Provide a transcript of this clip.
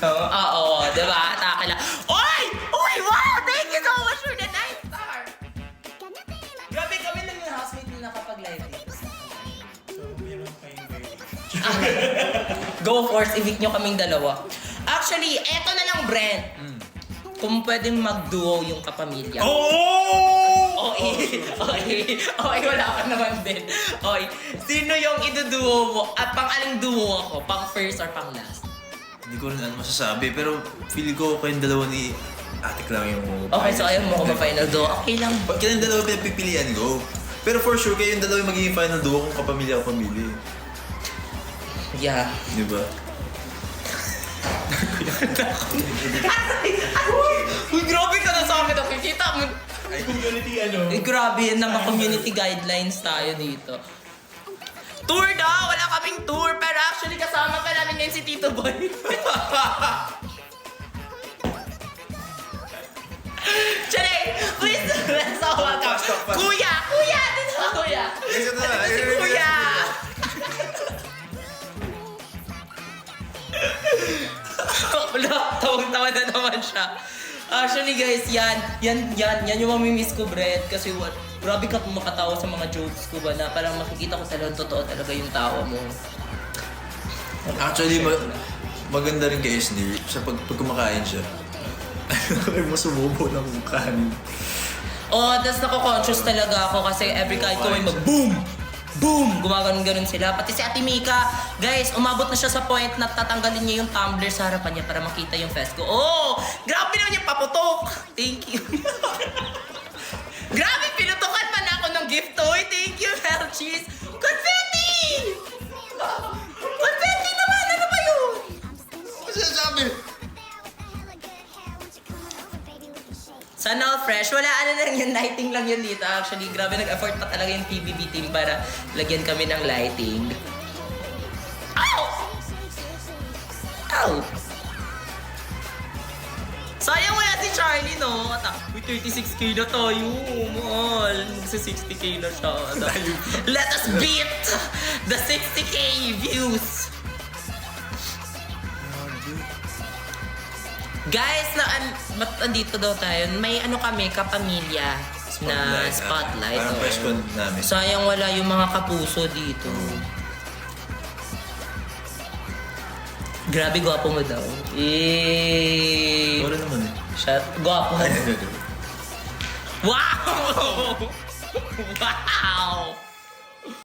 Oo, diba? Atake lang. Oy! Uy! Wow! Thank you so much for the 9-star! Grabe kami lang yung housemate na nakapag-live. So, meron kayong verdict. Go force, evict nyo kaming dalawa. Actually, eto na lang, Brent. Kung pwedeng mag-duo yung kapamilya. Oh! Okay, wala ka naman din. Okay, sino yung iduduo mo? At pang-aling duo ako? Pang first or pang last? Hindi ko rin ano masasabi, pero feel ko kayong dalawa ni Ate Clang yung... Okay, so ayaw mo ko ma-final duo. Okay lang. Kailan dalawa pinagpipilian ko? Pero for sure, kayo yung dalawa yung magiging final duo kung kapamilya. Yeah. Di ba? Uy, grabe ka na sa akin. Nakikita mo. Ay, community ano? Eh, grabe yan na community guidelines tayo dito. Tour daw! Wala kaming tour. Pero actually kasama pa namin ngayon si Tito Boy. Charing! Please, let's all welcome. Kuya! Kuya! Dito ka, Kuya! Yes, ito na. Ito si Kuya! Wala, tawag-tawa na naman siya. Actually guys, yan yung mamimiss ko, Brett. Kasi grabe ka kung makatawa sa mga jokes ko ba na parang makikita ko talagang totoo talaga yung tawa mo. Actually, maganda rin kay Esnir sa pag kumakain siya. Ay, masumubo ng kanin. Oh, tas nako-conscious talaga ako kasi every kahit ko may mag-boom! Boom! Gumaganon-ganon sila. Pati si Ate Mika, guys, umabot na siya sa point na tatanggalin niya yung tumbler sa harapan niya para makita yung fest ko. Oh! Grabe naman yung paputok! Thank you. Grabe, pinutukan pa na ako ng gift toy. Thank you, Melchis. Confetti! Confetti naman! Ano ba yun? Ano sinasabi? Sana all fresh. Wala ano lang yun, lighting lang yun dito. Actually, grabe nag-effort pa talaga yung PBB team para lagyan kami ng lighting. Ow! Ow! Sayang wala si Charlie, no? Uy, 36k na tayo. Mahal. Magsa-60k na siya. Let us beat the 60k views. Guys, andito daw tayo. May ano kami, kapamilya na spotlight. Parang Oo. press con namin. Sayang wala yung mga kapuso dito. Grabe, gwapo mo daw. Wala naman eh. Shut. Gwapo mo. Wow! Wow!